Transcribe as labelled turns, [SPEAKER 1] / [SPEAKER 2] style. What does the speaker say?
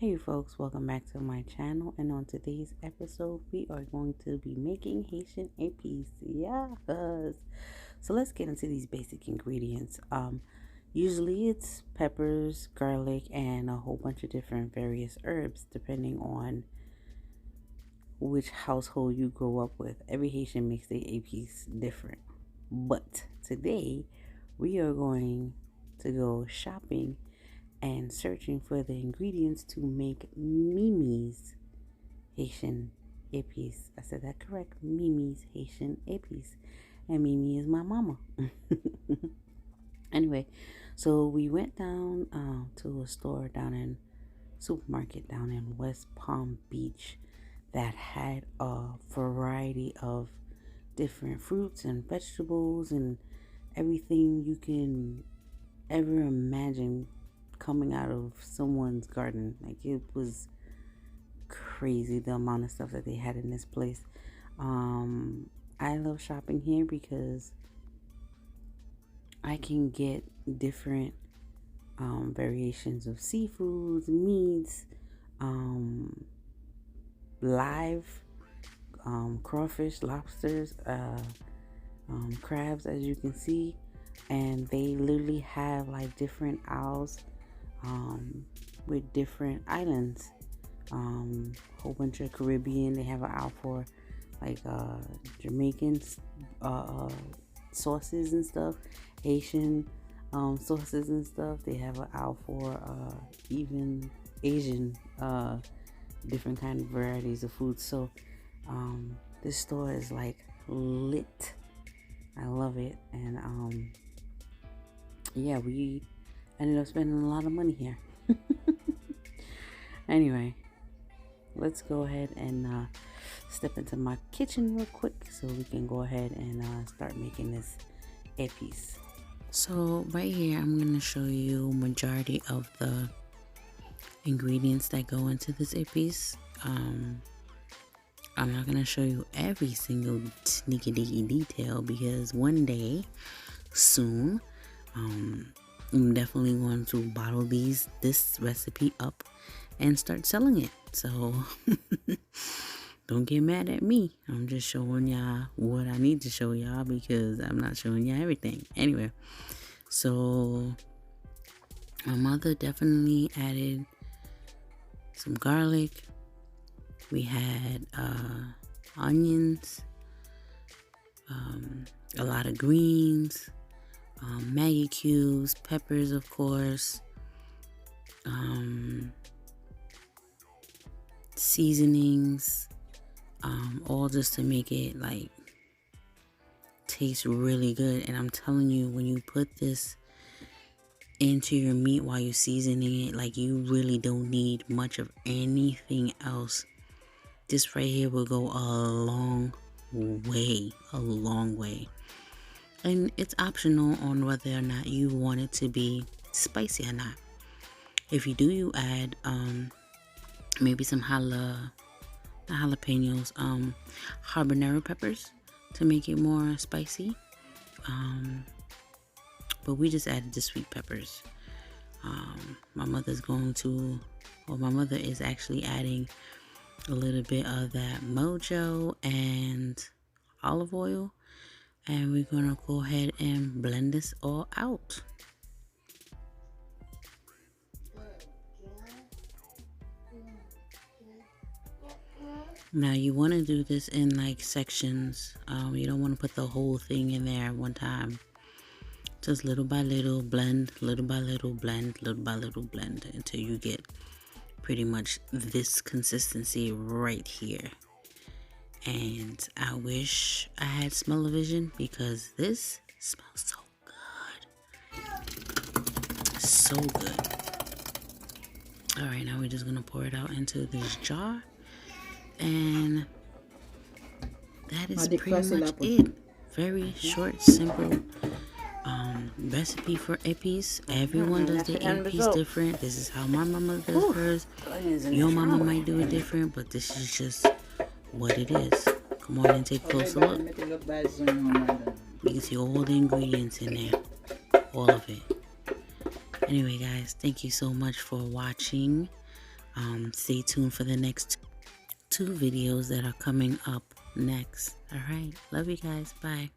[SPEAKER 1] Hey folks, welcome back to my channel, and on today's episode we are going to be making Haitian epis. Yes. So let's get into these basic ingredients. Usually it's peppers, garlic, and a whole bunch of different various herbs depending on which household you grow up with. Every Haitian makes their epis different. But today we are going to go shopping and searching for the ingredients to make Mimi's Haitian epis. I said that correct. Mimi's Haitian epis. And Mimi is my mama. Anyway, so we went down to a store supermarket down in West Palm Beach that had a variety of different fruits and vegetables and everything you can ever imagine coming out of someone's garden. Like, it was crazy the amount of stuff that they had in this place. I love shopping here because I can get different variations of seafoods, meats, live crawfish, lobsters, crabs, as you can see. And they literally have like different aisles with different islands. Whole bunch of Caribbean. They have an aisle for like Jamaican sauces and stuff, Haitian sauces and stuff. They have an aisle for even Asian different kind of varieties of food. So this store is like lit. I love it. And yeah, we ended up spending a lot of money here. Anyway, let's go ahead and step into my kitchen real quick so we can go ahead and start making this epis. So right here I'm going to show you majority of the ingredients that go into this epis. I'm not going to show you every single sneaky dicky detail because one day soon I'm definitely going to bottle this recipe up and start selling it. So don't get mad at me. I'm just showing y'all what I need to show y'all because I'm not showing y'all everything. Anyway, so my mother definitely added some garlic. We had onions, a lot of greens, Maggi cubes, peppers, of course, seasonings, all just to make it like taste really good. And I'm telling you, when you put this into your meat while you're seasoning it, like, you really don't need much of anything else. This right here will go a long way. And it's optional on whether or not you want it to be spicy or not. If you do, you add maybe some jalapenos, habanero peppers to make it more spicy. But we just added the sweet peppers. My mother is actually adding a little bit of that mojo and olive oil. And we're going to go ahead and blend this all out. Now you want to do this in like sections. You don't want to put the whole thing in there at one time. Just little by little, blend, little by little, blend, little by little, blend until you get pretty much this consistency right here. And I wish I had smell-o-vision because this smells so good. So good. Alright, now we're just going to pour it out into this jar. And that is pretty much it. Very short, simple recipe for epis. Everyone does their epis different. This is how my mama does hers. Your mama might do it different, but this is just what it is. Come on and take a closer look. You can see all the ingredients in there. All of it. Anyway, guys, thank you so much for watching. Stay tuned for the next two videos that are coming up next. All right. Love you guys. Bye.